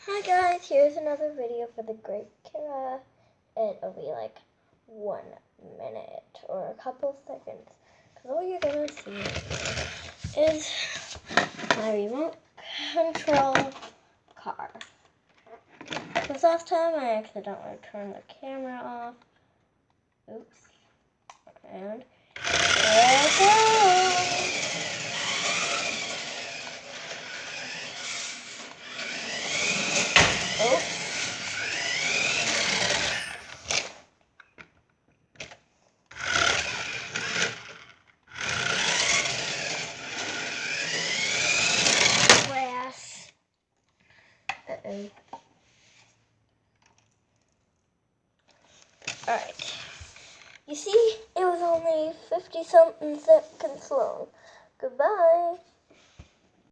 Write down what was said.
Hi guys, here's another video for the Great Kira. It'll be like 1 minute or a couple seconds, because all you're gonna see is my remote control car. Because last time I accidentally turned the camera off. Oops. And there it goes. Oops. Grass. Alright. You see, it was only 50-something seconds long. Goodbye.